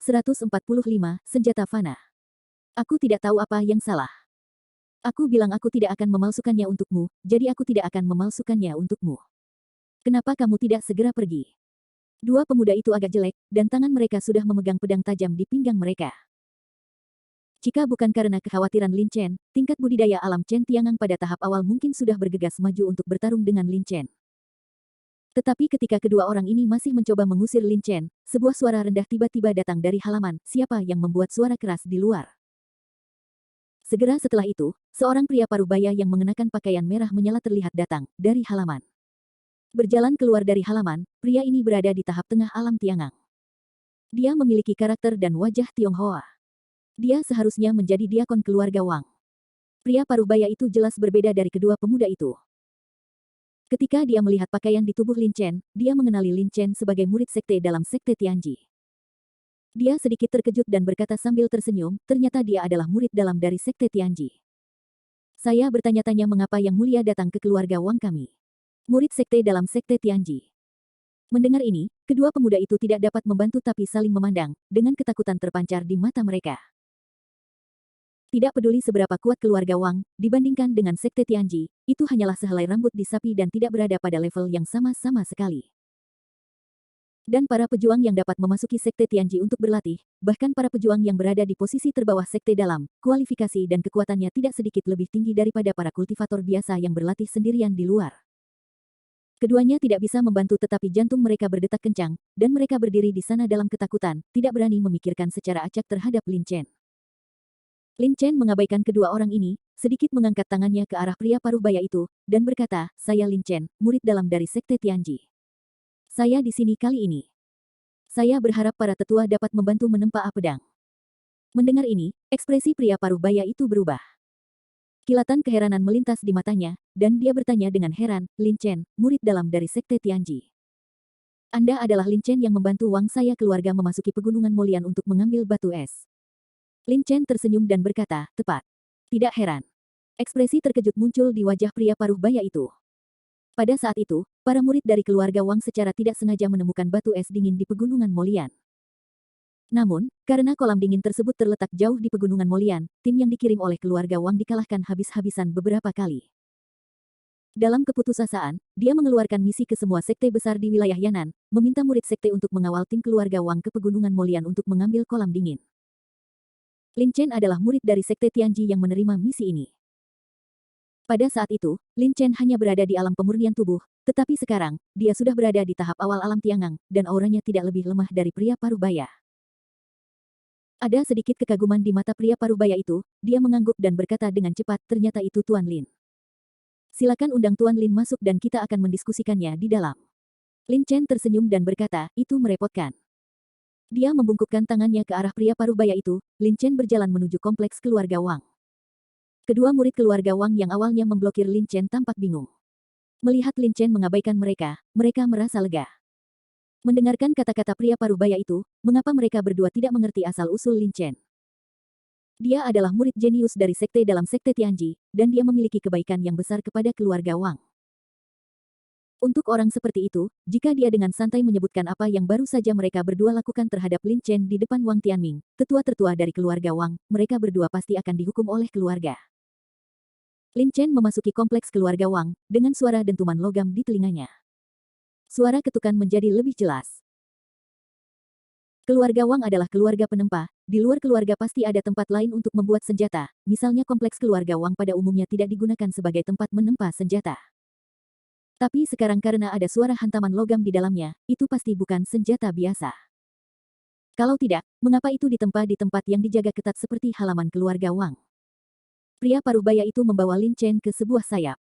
145, Senjata Fana. Aku tidak tahu apa yang salah. Aku bilang aku tidak akan memalsukannya untukmu, jadi aku tidak akan memalsukannya untukmu. Kenapa kamu tidak segera pergi? Dua pemuda itu agak jelek, dan tangan mereka sudah memegang pedang tajam di pinggang mereka. Jika bukan karena kekhawatiran Lin Chen, tingkat budidaya alam Chen Tiangang pada tahap awal mungkin sudah bergegas maju untuk bertarung dengan Lin Chen. Tetapi ketika kedua orang ini masih mencoba mengusir Lin Chen, sebuah suara rendah tiba-tiba datang dari halaman. Siapa yang membuat suara keras di luar? Segera setelah itu, seorang pria parubaya yang mengenakan pakaian merah menyala terlihat datang dari halaman. Berjalan keluar dari halaman, pria ini berada di tahap tengah alam Tiangang. Dia memiliki karakter dan wajah Tionghoa. Dia seharusnya menjadi diakon keluarga Wang. Pria parubaya itu jelas berbeda dari kedua pemuda itu. Ketika dia melihat pakaian di tubuh Lin Chen, dia mengenali Lin Chen sebagai murid sekte dalam sekte Tianji. Dia sedikit terkejut dan berkata sambil tersenyum, ternyata dia adalah murid dalam dari sekte Tianji. Saya bertanya-tanya mengapa Yang Mulia datang ke keluarga Wang kami. Murid sekte dalam sekte Tianji. Mendengar ini, kedua pemuda itu tidak dapat membantu tapi saling memandang, dengan ketakutan terpancar di mata mereka. Tidak peduli seberapa kuat keluarga Wang, dibandingkan dengan sekte Tianji, itu hanyalah sehelai rambut di sapi dan tidak berada pada level yang sama-sama sekali. Dan para pejuang yang dapat memasuki sekte Tianji untuk berlatih, bahkan para pejuang yang berada di posisi terbawah sekte dalam, kualifikasi dan kekuatannya tidak sedikit lebih tinggi daripada para kultivator biasa yang berlatih sendirian di luar. Keduanya tidak bisa membantu tetapi jantung mereka berdetak kencang, dan mereka berdiri di sana dalam ketakutan, tidak berani memikirkan secara acak terhadap Lin Chen. Lin Chen mengabaikan kedua orang ini, sedikit mengangkat tangannya ke arah pria parubaya itu, dan berkata, saya Lin Chen, murid dalam dari sekte Tianji. Saya di sini kali ini. Saya berharap para tetua dapat membantu menempa pedang. Mendengar ini, ekspresi pria parubaya itu berubah. Kilatan keheranan melintas di matanya, dan dia bertanya dengan heran, Lin Chen, murid dalam dari sekte Tianji. Anda adalah Lin Chen yang membantu Wang saya keluarga memasuki pegunungan Molian untuk mengambil batu es. Lin Chen tersenyum dan berkata, tepat. Tidak heran. Ekspresi terkejut muncul di wajah pria parubaya itu. Pada saat itu, para murid dari keluarga Wang secara tidak sengaja menemukan batu es dingin di pegunungan Molian. Namun, karena kolam dingin tersebut terletak jauh di pegunungan Molian, tim yang dikirim oleh keluarga Wang dikalahkan habis-habisan beberapa kali. Dalam keputusasaan, dia mengeluarkan misi ke semua sekte besar di wilayah Yan'an, meminta murid sekte untuk mengawal tim keluarga Wang ke pegunungan Molian untuk mengambil kolam dingin. Lin Chen adalah murid dari sekte Tianji yang menerima misi ini. Pada saat itu, Lin Chen hanya berada di alam pemurnian tubuh, tetapi sekarang, dia sudah berada di tahap awal alam Tiangang, dan auranya tidak lebih lemah dari pria parubaya. Ada sedikit kekaguman di mata pria parubaya itu, dia mengangguk dan berkata dengan cepat, ternyata itu Tuan Lin. Silakan undang Tuan Lin masuk dan kita akan mendiskusikannya di dalam. Lin Chen tersenyum dan berkata, itu merepotkan. Dia membungkukkan tangannya ke arah pria parubaya itu, Lin Chen berjalan menuju kompleks keluarga Wang. Kedua murid keluarga Wang yang awalnya memblokir Lin Chen tampak bingung. Melihat Lin Chen mengabaikan mereka, mereka merasa lega. Mendengarkan kata-kata pria parubaya itu, mengapa mereka berdua tidak mengerti asal-usul Lin Chen? Dia adalah murid jenius dari sekte dalam sekte Tianji, dan dia memiliki kebaikan yang besar kepada keluarga Wang. Untuk orang seperti itu, jika dia dengan santai menyebutkan apa yang baru saja mereka berdua lakukan terhadap Lin Chen di depan Wang Tianming, tetua tertua dari keluarga Wang, mereka berdua pasti akan dihukum oleh keluarga. Lin Chen memasuki kompleks keluarga Wang, dengan suara dentuman logam di telinganya. Suara ketukan menjadi lebih jelas. Keluarga Wang adalah keluarga penempa, di luar keluarga pasti ada tempat lain untuk membuat senjata, misalnya kompleks keluarga Wang pada umumnya tidak digunakan sebagai tempat menempa senjata. Tapi sekarang karena ada suara hantaman logam di dalamnya, itu pasti bukan senjata biasa. Kalau tidak, mengapa itu ditempa di tempat yang dijaga ketat seperti halaman keluarga Wang? Pria parubaya itu membawa Lin Chen ke sebuah sayap.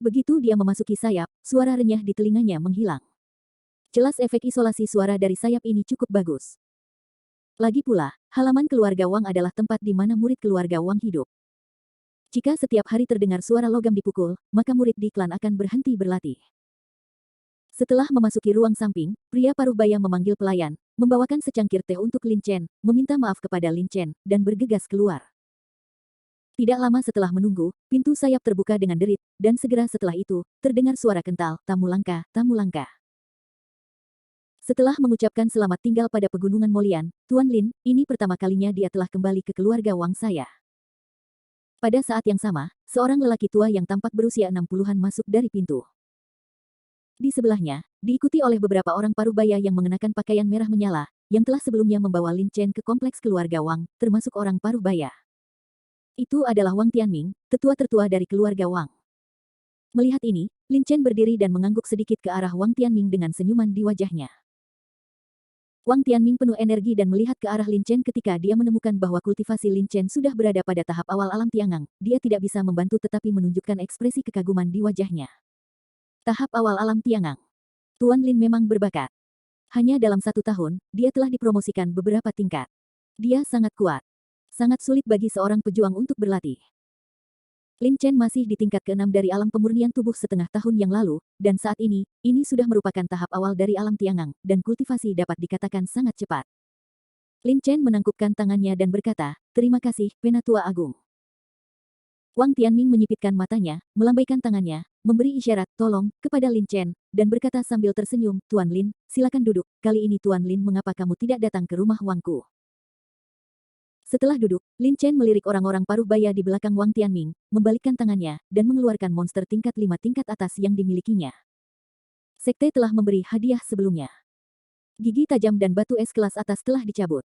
Begitu dia memasuki sayap, suara renyah di telinganya menghilang. Jelas efek isolasi suara dari sayap ini cukup bagus. Lagi pula, halaman keluarga Wang adalah tempat di mana murid keluarga Wang hidup. Jika setiap hari terdengar suara logam dipukul, maka murid di klan akan berhenti berlatih. Setelah memasuki ruang samping, pria parubaya memanggil pelayan, membawakan secangkir teh untuk Lin Chen, meminta maaf kepada Lin Chen, dan bergegas keluar. Tidak lama setelah menunggu, pintu sayap terbuka dengan derit, dan segera setelah itu, terdengar suara kental, tamu langka, tamu langka. Setelah mengucapkan selamat tinggal pada pegunungan Molian, Tuan Lin, ini pertama kalinya dia telah kembali ke keluarga Wang saya. Pada saat yang sama, seorang lelaki tua yang tampak berusia 60-an masuk dari pintu. Di sebelahnya, diikuti oleh beberapa orang parubaya yang mengenakan pakaian merah menyala, yang telah sebelumnya membawa Lin Chen ke kompleks keluarga Wang, termasuk orang parubaya. Itu adalah Wang Tianming, tetua tertua dari keluarga Wang. Melihat ini, Lin Chen berdiri dan mengangguk sedikit ke arah Wang Tianming dengan senyuman di wajahnya. Wang Tianming penuh energi dan melihat ke arah Lin Chen ketika dia menemukan bahwa kultivasi Lin Chen sudah berada pada tahap awal alam tiangang. Dia tidak bisa membantu tetapi menunjukkan ekspresi kekaguman di wajahnya. Tahap awal alam tiangang. Tuan Lin memang berbakat. Hanya dalam 1 tahun, dia telah dipromosikan beberapa tingkat. Dia sangat kuat. Sangat sulit bagi seorang pejuang untuk berlatih. Lin Chen masih di tingkat ke-6 dari alam pemurnian tubuh setengah tahun yang lalu, dan saat ini sudah merupakan tahap awal dari alam tiangang, dan kultivasi dapat dikatakan sangat cepat. Lin Chen menangkupkan tangannya dan berkata, "Terima kasih, Penatua Agung." Wang Tianming menyipitkan matanya, melambaikan tangannya, memberi isyarat "tolong" kepada Lin Chen, dan berkata sambil tersenyum, "Tuan Lin, silakan duduk. Kali ini Tuan Lin mengapa kamu tidak datang ke rumah Wangku?" Setelah duduk, Lin Chen melirik orang-orang paruh baya di belakang Wang Tianming, membalikkan tangannya, dan mengeluarkan monster tingkat 5 tingkat atas yang dimilikinya. Sekte telah memberi hadiah sebelumnya. Gigi tajam dan batu es kelas atas telah dicabut.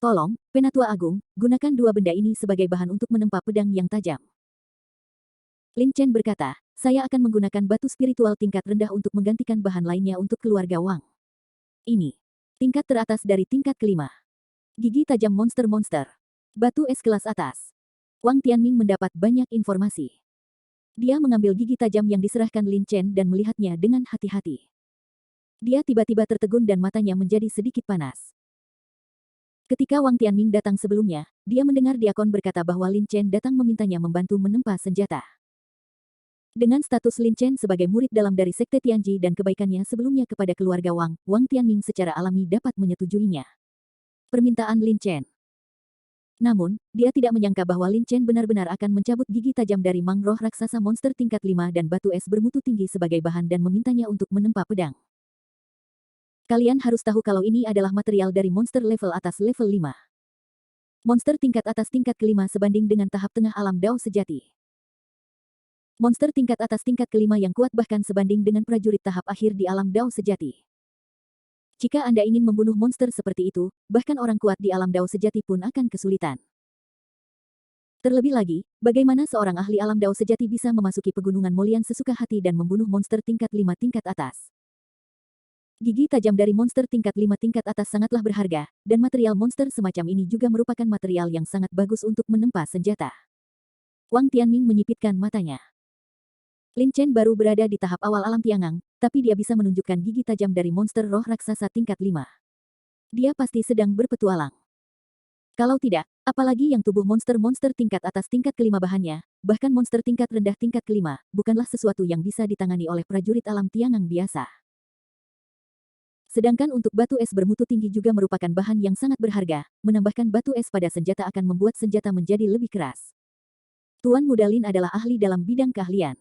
Tolong, Penatua Agung, gunakan 2 benda ini sebagai bahan untuk menempa pedang yang tajam. Lin Chen berkata, "Saya akan menggunakan batu spiritual tingkat rendah untuk menggantikan bahan lainnya untuk keluarga Wang. Ini tingkat teratas dari tingkat ke-5. Gigi tajam monster-monster. Batu es kelas atas." Wang Tianming mendapat banyak informasi. Dia mengambil gigi tajam yang diserahkan Lin Chen dan melihatnya dengan hati-hati. Dia tiba-tiba tertegun dan matanya menjadi sedikit panas. Ketika Wang Tianming datang sebelumnya, dia mendengar Diakon berkata bahwa Lin Chen datang memintanya membantu menempa senjata. Dengan status Lin Chen sebagai murid dalam dari Sekte Tianji dan kebaikannya sebelumnya kepada keluarga Wang, Wang Tianming secara alami dapat menyetujuinya. Permintaan Lin Chen. Namun, dia tidak menyangka bahwa Lin Chen benar-benar akan mencabut gigi tajam dari Mang Roh raksasa monster tingkat 5 dan batu es bermutu tinggi sebagai bahan dan memintanya untuk menempa pedang. Kalian harus tahu kalau ini adalah material dari monster level atas level 5. Monster tingkat atas tingkat ke-5 sebanding dengan tahap tengah alam Dao sejati. Monster tingkat atas tingkat ke-5 yang kuat bahkan sebanding dengan prajurit tahap akhir di alam Dao sejati. Jika Anda ingin membunuh monster seperti itu, bahkan orang kuat di alam Dao sejati pun akan kesulitan. Terlebih lagi, bagaimana seorang ahli alam Dao sejati bisa memasuki pegunungan Molian sesuka hati dan membunuh monster tingkat 5 tingkat atas? Gigi tajam dari monster tingkat 5 tingkat atas sangatlah berharga, dan material monster semacam ini juga merupakan material yang sangat bagus untuk menempa senjata. Wang Tianming menyipitkan matanya. Lin Chen baru berada di tahap awal alam tiangang, tapi dia bisa menunjukkan gigi tajam dari monster roh raksasa tingkat 5. Dia pasti sedang berpetualang. Kalau tidak, apalagi yang tubuh monster-monster tingkat atas tingkat ke-5 bahannya, bahkan monster tingkat rendah tingkat ke-5, bukanlah sesuatu yang bisa ditangani oleh prajurit alam tiangang biasa. Sedangkan untuk batu es bermutu tinggi juga merupakan bahan yang sangat berharga, menambahkan batu es pada senjata akan membuat senjata menjadi lebih keras. Tuan Muda Lin adalah ahli dalam bidang keahlian.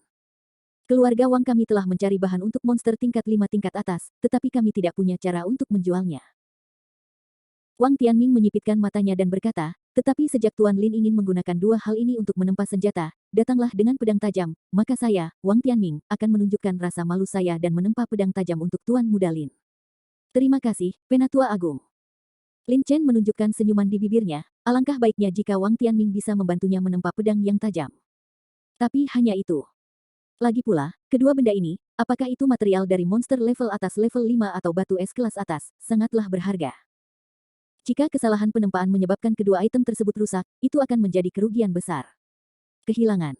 Keluarga Wang kami telah mencari bahan untuk monster tingkat 5 tingkat atas, tetapi kami tidak punya cara untuk menjualnya. Wang Tianming menyipitkan matanya dan berkata, "Tetapi sejak Tuan Lin ingin menggunakan 2 hal ini untuk menempa senjata, datanglah dengan pedang tajam, maka saya, Wang Tianming, akan menunjukkan rasa malu saya dan menempa pedang tajam untuk Tuan Muda Lin." "Terima kasih, Penatua Agung." Lin Chen menunjukkan senyuman di bibirnya, alangkah baiknya jika Wang Tianming bisa membantunya menempa pedang yang tajam. Tapi hanya itu. Lagi pula, kedua benda ini, apakah itu material dari monster level atas level 5 atau batu es kelas atas, sangatlah berharga. Jika kesalahan penempaan menyebabkan kedua item tersebut rusak, itu akan menjadi kerugian besar. Kehilangan.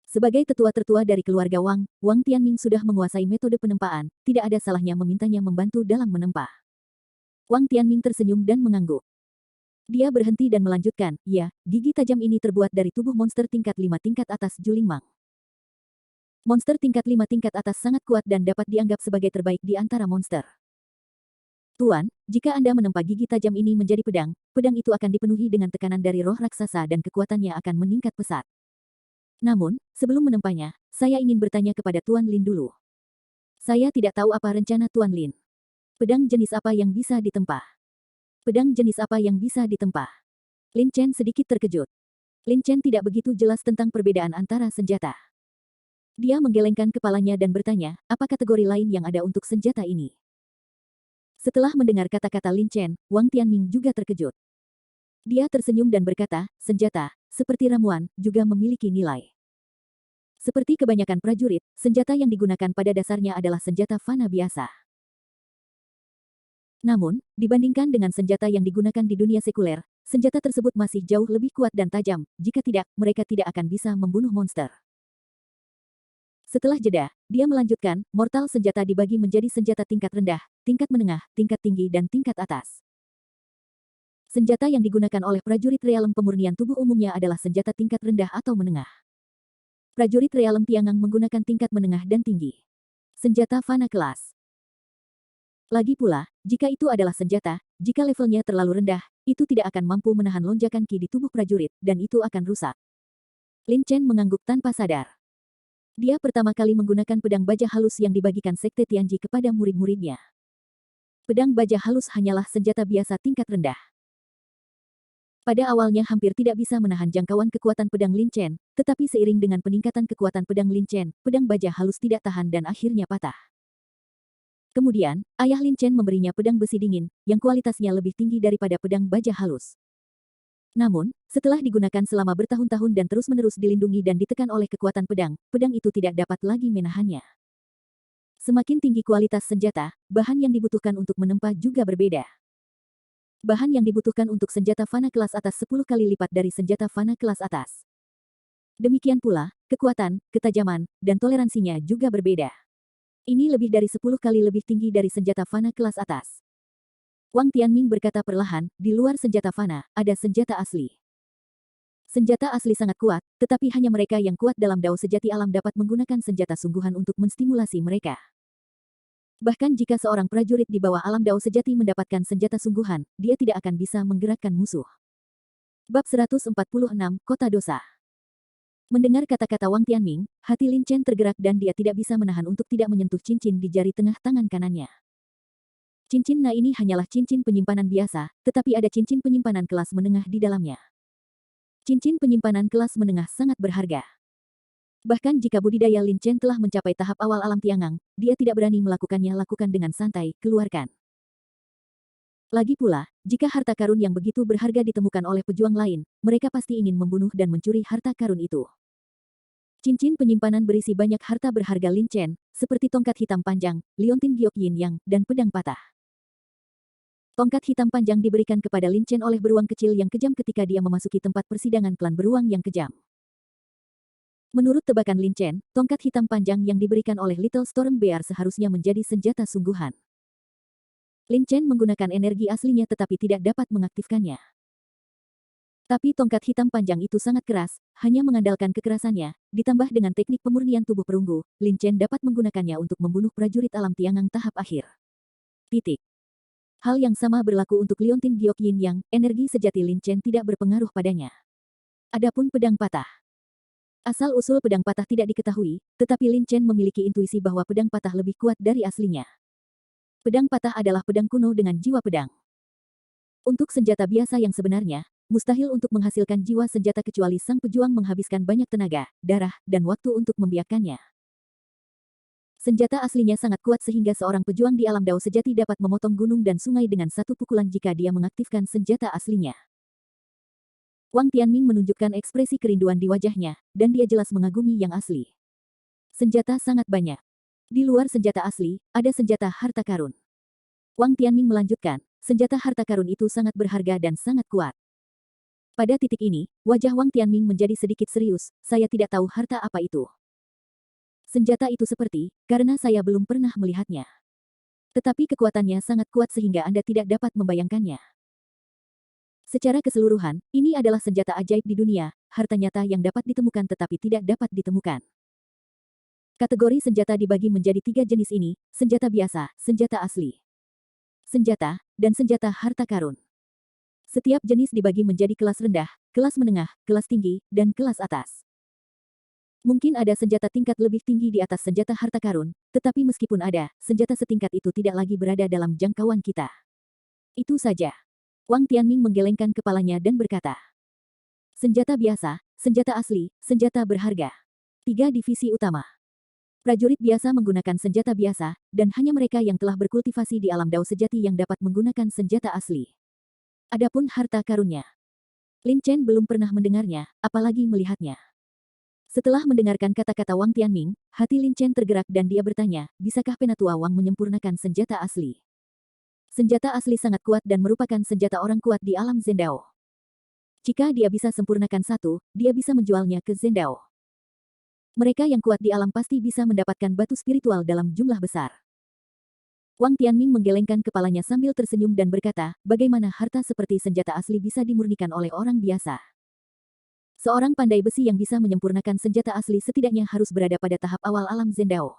Sebagai tetua tertua dari keluarga Wang, Wang Tianming sudah menguasai metode penempaan, tidak ada salahnya memintanya membantu dalam menempa. Wang Tianming tersenyum dan mengangguk. Dia berhenti dan melanjutkan, "Ya, gigi tajam ini terbuat dari tubuh monster tingkat 5 tingkat atas Julingmang. Monster tingkat 5 tingkat atas sangat kuat dan dapat dianggap sebagai terbaik di antara monster. Tuan, jika Anda menempa gigi tajam ini menjadi pedang, pedang itu akan dipenuhi dengan tekanan dari roh raksasa dan kekuatannya akan meningkat pesat. Namun, sebelum menempanya, saya ingin bertanya kepada Tuan Lin dulu. Saya tidak tahu apa rencana Tuan Lin. Pedang jenis apa yang bisa ditempa? Pedang jenis apa yang bisa ditempa? Lin Chen sedikit terkejut. Lin Chen tidak begitu jelas tentang perbedaan antara senjata. Dia menggelengkan kepalanya dan bertanya, apa kategori lain yang ada untuk senjata ini? Setelah mendengar kata-kata Lin Chen, Wang Tianming juga terkejut. Dia tersenyum dan berkata, senjata, seperti ramuan, juga memiliki nilai. Seperti kebanyakan prajurit, senjata yang digunakan pada dasarnya adalah senjata fana biasa. Namun, dibandingkan dengan senjata yang digunakan di dunia sekuler, senjata tersebut masih jauh lebih kuat dan tajam, jika tidak, mereka tidak akan bisa membunuh monster. Setelah jeda, dia melanjutkan, mortal senjata dibagi menjadi senjata tingkat rendah, tingkat menengah, tingkat tinggi dan tingkat atas. Senjata yang digunakan oleh prajurit realem pemurnian tubuh umumnya adalah senjata tingkat rendah atau menengah. Prajurit realem Tiangang menggunakan tingkat menengah dan tinggi. Senjata fana kelas. Lagi pula, jika itu adalah senjata, jika levelnya terlalu rendah, itu tidak akan mampu menahan lonjakan ki di tubuh prajurit, dan itu akan rusak. Lin Chen mengangguk tanpa sadar. Dia pertama kali menggunakan pedang baja halus yang dibagikan Sekte Tianji kepada murid-muridnya. Pedang baja halus hanyalah senjata biasa tingkat rendah. Pada awalnya hampir tidak bisa menahan jangkauan kekuatan pedang Lin Chen, tetapi seiring dengan peningkatan kekuatan pedang Lin Chen, pedang baja halus tidak tahan dan akhirnya patah. Kemudian, ayah Lin Chen memberinya pedang besi dingin, yang kualitasnya lebih tinggi daripada pedang baja halus. Namun, setelah digunakan selama bertahun-tahun dan terus-menerus dilindungi dan ditekan oleh kekuatan pedang, pedang itu tidak dapat lagi menahannya. Semakin tinggi kualitas senjata, bahan yang dibutuhkan untuk menempa juga berbeda. Bahan yang dibutuhkan untuk senjata fana kelas atas 10 kali lipat dari senjata fana kelas atas. Demikian pula, kekuatan, ketajaman, dan toleransinya juga berbeda. Ini lebih dari 10 kali lebih tinggi dari senjata fana kelas atas. Wang Tianming berkata perlahan, di luar senjata fana, ada senjata asli. Senjata asli sangat kuat, tetapi hanya mereka yang kuat dalam dao sejati alam dapat menggunakan senjata sungguhan untuk menstimulasi mereka. Bahkan jika seorang prajurit di bawah alam dao sejati mendapatkan senjata sungguhan, dia tidak akan bisa menggerakkan musuh. Bab 146, Kota Dosa. Mendengar kata-kata Wang Tianming, hati Lin Chen tergerak dan dia tidak bisa menahan untuk tidak menyentuh cincin di jari tengah tangan kanannya. Cincin Na ini hanyalah cincin penyimpanan biasa, tetapi ada cincin penyimpanan kelas menengah di dalamnya. Cincin penyimpanan kelas menengah sangat berharga. Bahkan jika budidaya Lin Chen telah mencapai tahap awal alam Tiangang, dia tidak berani melakukannya lakukan dengan santai, keluarkan. Lagi pula, jika harta karun yang begitu berharga ditemukan oleh pejuang lain, mereka pasti ingin membunuh dan mencuri harta karun itu. Cincin penyimpanan berisi banyak harta berharga Lin Chen, seperti tongkat hitam panjang, liontin giok yin yang, dan pedang patah. Tongkat hitam panjang diberikan kepada Lin Chen oleh beruang kecil yang kejam ketika dia memasuki tempat persidangan klan beruang yang kejam. Menurut tebakan Lin Chen, tongkat hitam panjang yang diberikan oleh Little Storm Bear seharusnya menjadi senjata sungguhan. Lin Chen menggunakan energi aslinya tetapi tidak dapat mengaktifkannya. Tapi tongkat hitam panjang itu sangat keras, hanya mengandalkan kekerasannya, ditambah dengan teknik pemurnian tubuh perunggu, Lin Chen dapat menggunakannya untuk membunuh prajurit alam Tiangang tahap akhir. Titik. Hal yang sama berlaku untuk liontin giok yin yang, energi sejati Lin Chen tidak berpengaruh padanya. Adapun pedang patah. Asal-usul pedang patah tidak diketahui, tetapi Lin Chen memiliki intuisi bahwa pedang patah lebih kuat dari aslinya. Pedang patah adalah pedang kuno dengan jiwa pedang. Untuk senjata biasa yang sebenarnya, mustahil untuk menghasilkan jiwa senjata kecuali sang pejuang menghabiskan banyak tenaga, darah, dan waktu untuk membiarkannya. Senjata aslinya sangat kuat sehingga seorang pejuang di alam dao sejati dapat memotong gunung dan sungai dengan satu pukulan jika dia mengaktifkan senjata aslinya. Wang Tianming menunjukkan ekspresi kerinduan di wajahnya, dan dia jelas mengagumi yang asli. Senjata sangat banyak. Di luar senjata asli, ada senjata harta karun. Wang Tianming melanjutkan, senjata harta karun itu sangat berharga dan sangat kuat. Pada titik ini, wajah Wang Tianming menjadi sedikit serius, saya tidak tahu harta apa itu. Senjata itu seperti, karena saya belum pernah melihatnya. Tetapi kekuatannya sangat kuat sehingga Anda tidak dapat membayangkannya. Secara keseluruhan, ini adalah senjata ajaib di dunia, harta nyata yang dapat ditemukan tetapi tidak dapat ditemukan. Kategori senjata dibagi menjadi 3 jenis ini, senjata biasa, senjata asli, senjata, dan senjata harta karun. Setiap jenis dibagi menjadi kelas rendah, kelas menengah, kelas tinggi, dan kelas atas. Mungkin ada senjata tingkat lebih tinggi di atas senjata harta karun, tetapi meskipun ada, senjata setingkat itu tidak lagi berada dalam jangkauan kita. Itu saja. Wang Tianming menggelengkan kepalanya dan berkata, senjata biasa, senjata asli, senjata berharga. 3 divisi utama. Prajurit biasa menggunakan senjata biasa, dan hanya mereka yang telah berkultivasi di alam dao sejati yang dapat menggunakan senjata asli. Adapun harta karunnya, Lin Chen belum pernah mendengarnya, apalagi melihatnya. Setelah mendengarkan kata-kata Wang Tianming, hati Lin Chen tergerak dan dia bertanya, bisakah Penatua Wang menyempurnakan senjata asli? Senjata asli sangat kuat dan merupakan senjata orang kuat di alam Zendao. Jika dia bisa sempurnakan satu, dia bisa menjualnya ke Zendao. Mereka yang kuat di alam pasti bisa mendapatkan batu spiritual dalam jumlah besar. Wang Tianming menggelengkan kepalanya sambil tersenyum dan berkata, bagaimana harta seperti senjata asli bisa dimurnikan oleh orang biasa? Seorang pandai besi yang bisa menyempurnakan senjata asli setidaknya harus berada pada tahap awal alam Zendao.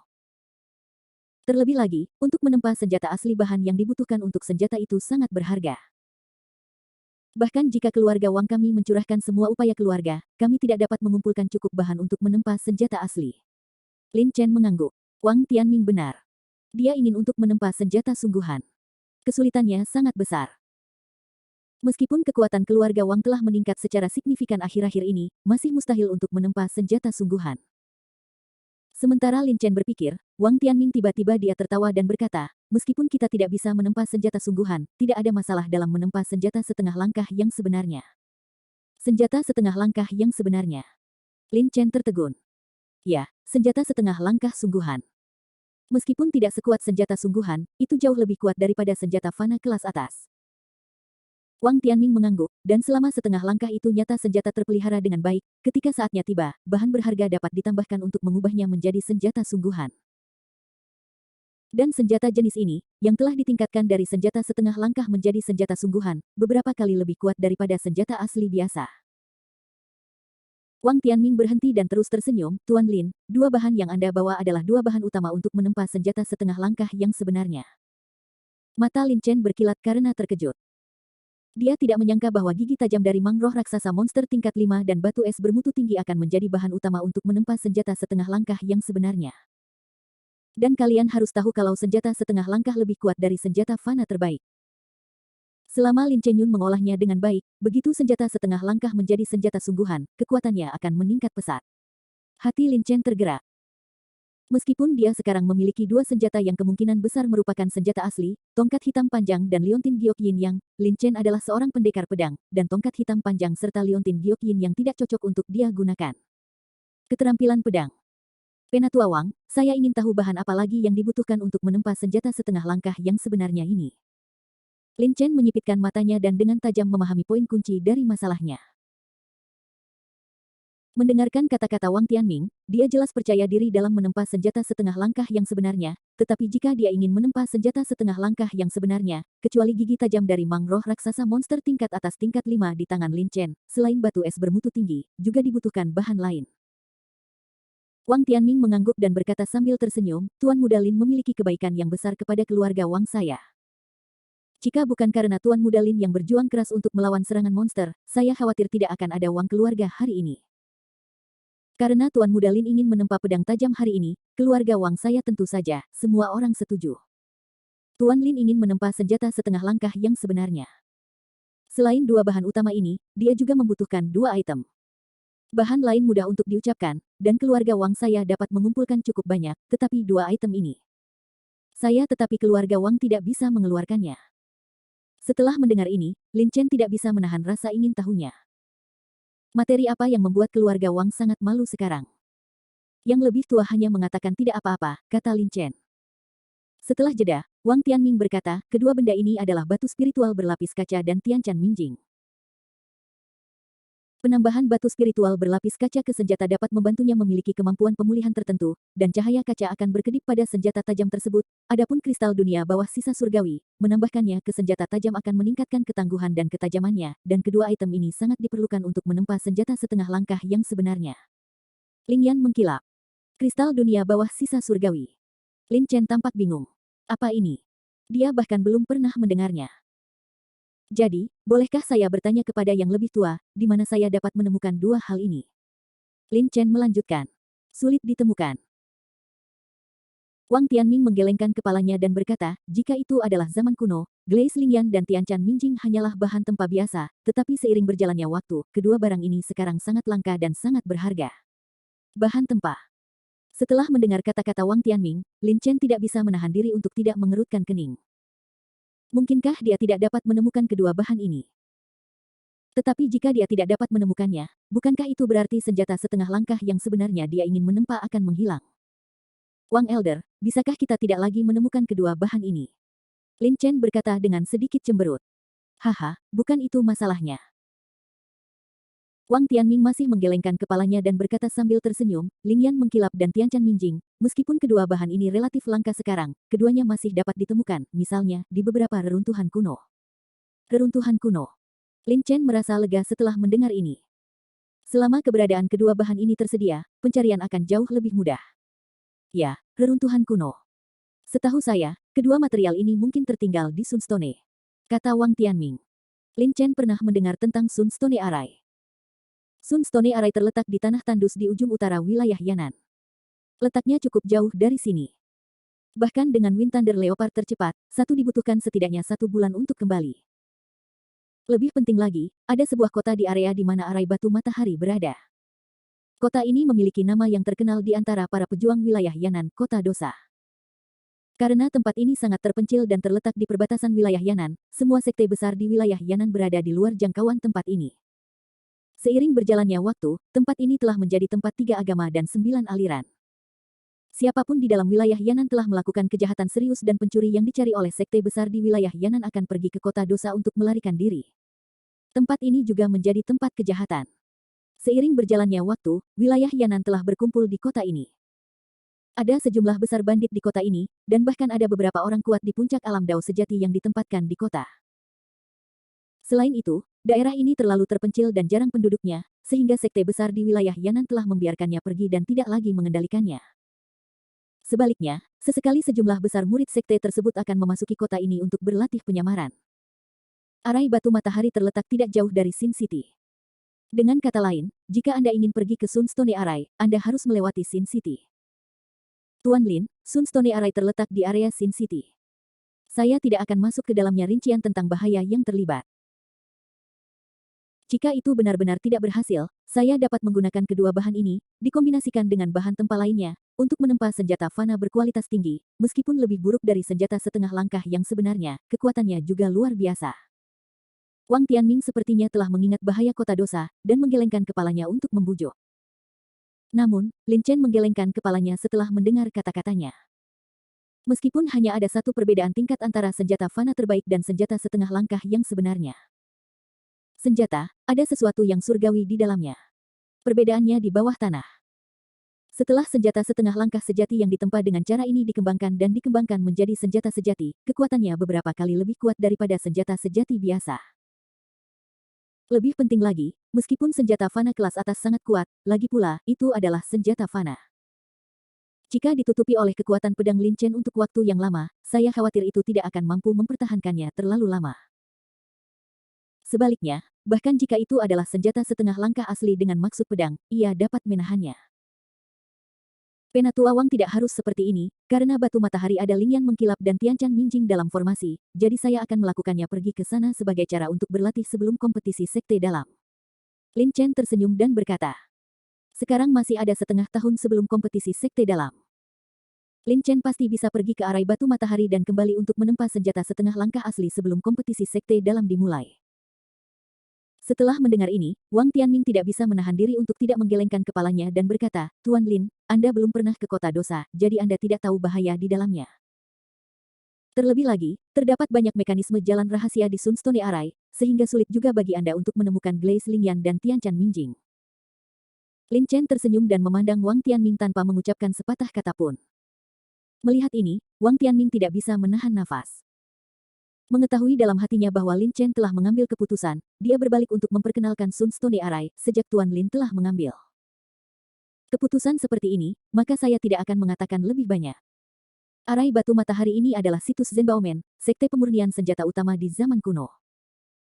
Terlebih lagi, untuk menempa senjata asli bahan yang dibutuhkan untuk senjata itu sangat berharga. Bahkan jika keluarga Wang kami mencurahkan semua upaya keluarga, kami tidak dapat mengumpulkan cukup bahan untuk menempa senjata asli. Lin Chen mengangguk. Wang Tianming benar. Dia ingin untuk menempa senjata sungguhan. Kesulitannya sangat besar. Meskipun kekuatan keluarga Wang telah meningkat secara signifikan akhir-akhir ini, masih mustahil untuk menempa senjata sungguhan. Sementara Lin Chen berpikir, Wang Tianming tiba-tiba dia tertawa dan berkata, meskipun kita tidak bisa menempa senjata sungguhan, tidak ada masalah dalam menempa senjata setengah langkah yang sebenarnya. Senjata setengah langkah yang sebenarnya. Lin Chen tertegun. Ya, senjata setengah langkah sungguhan. Meskipun tidak sekuat senjata sungguhan, itu jauh lebih kuat daripada senjata fana kelas atas. Wang Tianming mengangguk, dan selama setengah langkah itu nyata senjata terpelihara dengan baik, ketika saatnya tiba, bahan berharga dapat ditambahkan untuk mengubahnya menjadi senjata sungguhan. Dan senjata jenis ini, yang telah ditingkatkan dari senjata setengah langkah menjadi senjata sungguhan, beberapa kali lebih kuat daripada senjata asli biasa. Wang Tianming berhenti dan terus tersenyum, Tuan Lin, dua bahan yang Anda bawa adalah dua bahan utama untuk menempa senjata setengah langkah yang sebenarnya. Mata Lin Chen berkilat karena terkejut. Dia tidak menyangka bahwa gigi tajam dari mangroh raksasa monster tingkat 5 dan batu es bermutu tinggi akan menjadi bahan utama untuk menempa senjata setengah langkah yang sebenarnya. Dan kalian harus tahu kalau senjata setengah langkah lebih kuat dari senjata fana terbaik. Selama Lin Chenyun mengolahnya dengan baik, begitu senjata setengah langkah menjadi senjata sungguhan, kekuatannya akan meningkat pesat. Hati Lin Chen tergerak. Meskipun dia sekarang memiliki dua senjata yang kemungkinan besar merupakan senjata asli, tongkat hitam panjang dan liontin giok yin yang, Lin Chen adalah seorang pendekar pedang, dan tongkat hitam panjang serta liontin giok yin yang tidak cocok untuk dia gunakan. Keterampilan pedang. Penatua Wang, saya ingin tahu bahan apa lagi yang dibutuhkan untuk menempa senjata setengah langkah yang sebenarnya ini. Lin Chen menyipitkan matanya dan dengan tajam memahami poin kunci dari masalahnya. Mendengarkan kata-kata Wang Tianming, dia jelas percaya diri dalam menempa senjata setengah langkah yang sebenarnya, tetapi jika dia ingin menempa senjata setengah langkah yang sebenarnya, kecuali gigi tajam dari mangroh raksasa monster tingkat atas tingkat 5 di tangan Lin Chen, selain batu es bermutu tinggi, juga dibutuhkan bahan lain. Wang Tianming mengangguk dan berkata sambil tersenyum, Tuan Muda Lin memiliki kebaikan yang besar kepada keluarga Wang saya. Jika bukan karena Tuan Muda Lin yang berjuang keras untuk melawan serangan monster, saya khawatir tidak akan ada Wang keluarga hari ini. Karena Tuan Muda Lin ingin menempa pedang tajam hari ini, keluarga Wang saya tentu saja, semua orang setuju. Tuan Lin ingin menempa senjata setengah langkah yang sebenarnya. Selain dua bahan utama ini, dia juga membutuhkan dua item. Bahan lain mudah untuk diucapkan, dan keluarga Wang saya dapat mengumpulkan cukup banyak, tetapi dua item ini. Saya tetapi keluarga Wang tidak bisa mengeluarkannya. Setelah mendengar ini, Lin Chen tidak bisa menahan rasa ingin tahunya. Materi apa yang membuat keluarga Wang sangat malu sekarang? Yang lebih tua hanya mengatakan tidak apa-apa, kata Lin Chen. Setelah jeda, Wang Tianming berkata, kedua benda ini adalah batu spiritual berlapis kaca dan Tianchan Minjing. Penambahan batu spiritual berlapis kaca ke senjata dapat membantunya memiliki kemampuan pemulihan tertentu, dan cahaya kaca akan berkedip pada senjata tajam tersebut. Adapun kristal dunia bawah sisa surgawi, menambahkannya ke senjata tajam akan meningkatkan ketangguhan dan ketajamannya, dan kedua item ini sangat diperlukan untuk menempa senjata setengah langkah yang sebenarnya. Ling Yan mengkilap. Kristal dunia bawah sisa surgawi. Lin Chen tampak bingung. Apa ini? Dia bahkan belum pernah mendengarnya. Jadi, bolehkah saya bertanya kepada yang lebih tua, di mana saya dapat menemukan dua hal ini? Lin Chen melanjutkan. sulit ditemukan. Wang Tianming menggelengkan kepalanya dan berkata, jika itu adalah zaman kuno, Glaze Lingyan dan Tianchan Minjing hanyalah bahan tempa biasa, tetapi seiring berjalannya waktu, kedua barang ini sekarang sangat langka dan sangat berharga. Bahan tempa. Setelah mendengar kata-kata Wang Tianming, Lin Chen tidak bisa menahan diri untuk tidak mengerutkan kening. Mungkinkah dia tidak dapat menemukan kedua bahan ini? Tetapi jika dia tidak dapat menemukannya, bukankah itu berarti senjata setengah langkah yang sebenarnya dia ingin menempa akan menghilang? Wang Elder, bisakah kita tidak lagi menemukan kedua bahan ini? Lin Chen berkata dengan sedikit cemberut. Haha, bukan itu masalahnya. Wang Tianming masih menggelengkan kepalanya dan berkata sambil tersenyum, Lingyan mengkilap dan Tianchan Minjing, meskipun kedua bahan ini relatif langka sekarang, keduanya masih dapat ditemukan, misalnya, di beberapa reruntuhan kuno. Reruntuhan kuno. Lin Chen merasa lega setelah mendengar ini. Selama keberadaan kedua bahan ini tersedia, pencarian akan jauh lebih mudah. Ya, reruntuhan kuno. Setahu saya, kedua material ini mungkin tertinggal di Sunstone, kata Wang Tianming. Lin Chen pernah mendengar tentang Sunstone Array. Sunstone Array terletak di tanah tandus di ujung utara wilayah Yan'an. Letaknya cukup jauh dari sini. Bahkan dengan Wind Thunder Leopard tercepat, satu dibutuhkan setidaknya 1 bulan untuk kembali. Lebih penting lagi, ada sebuah kota di area di mana Array Batu Matahari berada. Kota ini memiliki nama yang terkenal di antara para pejuang wilayah Yan'an, Kota Dosa. Karena tempat ini sangat terpencil dan terletak di perbatasan wilayah Yan'an, semua sekte besar di wilayah Yan'an berada di luar jangkauan tempat ini. Seiring berjalannya waktu, tempat ini telah menjadi tempat 3 agama dan 9 aliran. Siapapun di dalam wilayah Yan'an telah melakukan kejahatan serius dan pencuri yang dicari oleh sekte besar di wilayah Yan'an akan pergi ke Kota Dosa untuk melarikan diri. Tempat ini juga menjadi tempat kejahatan. Seiring berjalannya waktu, wilayah Yan'an telah berkumpul di kota ini. Ada sejumlah besar bandit di kota ini, dan bahkan ada beberapa orang kuat di puncak alam Dao sejati yang ditempatkan di kota. Selain itu, daerah ini terlalu terpencil dan jarang penduduknya, sehingga sekte besar di wilayah Yan'an telah membiarkannya pergi dan tidak lagi mengendalikannya. Sebaliknya, sesekali sejumlah besar murid sekte tersebut akan memasuki kota ini untuk berlatih penyamaran. Array Batu Matahari terletak tidak jauh dari Sin City. Dengan kata lain, jika Anda ingin pergi ke Sunstone Array, Anda harus melewati Sin City. Tuan Lin, Sunstone Array terletak di area Sin City. Saya tidak akan masuk ke dalamnya rincian tentang bahaya yang terlibat. Jika itu benar-benar tidak berhasil, saya dapat menggunakan kedua bahan ini, dikombinasikan dengan bahan tempa lainnya, untuk menempa senjata fana berkualitas tinggi, meskipun lebih buruk dari senjata setengah langkah yang sebenarnya, kekuatannya juga luar biasa. Wang Tianming sepertinya telah mengingat bahaya Kota Dosa, dan menggelengkan kepalanya untuk membujuk. Namun, Lin Chen menggelengkan kepalanya setelah mendengar kata-katanya. Meskipun hanya ada satu perbedaan tingkat antara senjata fana terbaik dan senjata setengah langkah yang sebenarnya. Senjata, ada sesuatu yang surgawi di dalamnya. Perbedaannya di bawah tanah. Setelah senjata setengah langkah sejati yang ditempa dengan cara ini dikembangkan dan dikembangkan menjadi senjata sejati, kekuatannya beberapa kali lebih kuat daripada senjata sejati biasa. Lebih penting lagi, meskipun senjata fana kelas atas sangat kuat, lagi pula, itu adalah senjata fana. Jika ditutupi oleh kekuatan pedang Lin Chen untuk waktu yang lama, saya khawatir itu tidak akan mampu mempertahankannya terlalu lama. Sebaliknya, bahkan jika itu adalah senjata setengah langkah asli dengan maksud pedang, ia dapat menahannya. Penatua Wang tidak harus seperti ini, karena Batu Matahari ada Lingyan mengkilap dan Tianchan Minjing dalam formasi, jadi saya akan melakukannya pergi ke sana sebagai cara untuk berlatih sebelum kompetisi sekte dalam. Lin Chen tersenyum dan berkata, sekarang masih ada setengah tahun sebelum kompetisi sekte dalam. Lin Chen pasti bisa pergi ke Array Batu Matahari dan kembali untuk menempa senjata setengah langkah asli sebelum kompetisi sekte dalam dimulai. Setelah mendengar ini, Wang Tianming tidak bisa menahan diri untuk tidak menggelengkan kepalanya dan berkata, Tuan Lin, Anda belum pernah ke Kota Dosa, jadi Anda tidak tahu bahaya di dalamnya. Terlebih lagi, terdapat banyak mekanisme jalan rahasia di Sunstone Array, sehingga sulit juga bagi Anda untuk menemukan Glaze Lingyan dan Tianchan Minjing. Lin Chen tersenyum dan memandang Wang Tianming tanpa mengucapkan sepatah kata pun. Melihat ini, Wang Tianming tidak bisa menahan nafas. Mengetahui dalam hatinya bahwa Lin Chen telah mengambil keputusan, dia berbalik untuk memperkenalkan Sunstone Array, sejak Tuan Lin telah mengambil keputusan seperti ini, maka saya tidak akan mengatakan lebih banyak. Array Batu Matahari ini adalah situs Zenbaomen, sekte pemurnian senjata utama di zaman kuno.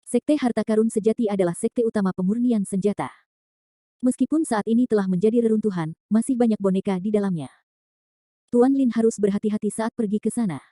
Sekte Harta Karun Sejati adalah sekte utama pemurnian senjata. Meskipun saat ini telah menjadi reruntuhan, masih banyak boneka di dalamnya. Tuan Lin harus berhati-hati saat pergi ke sana.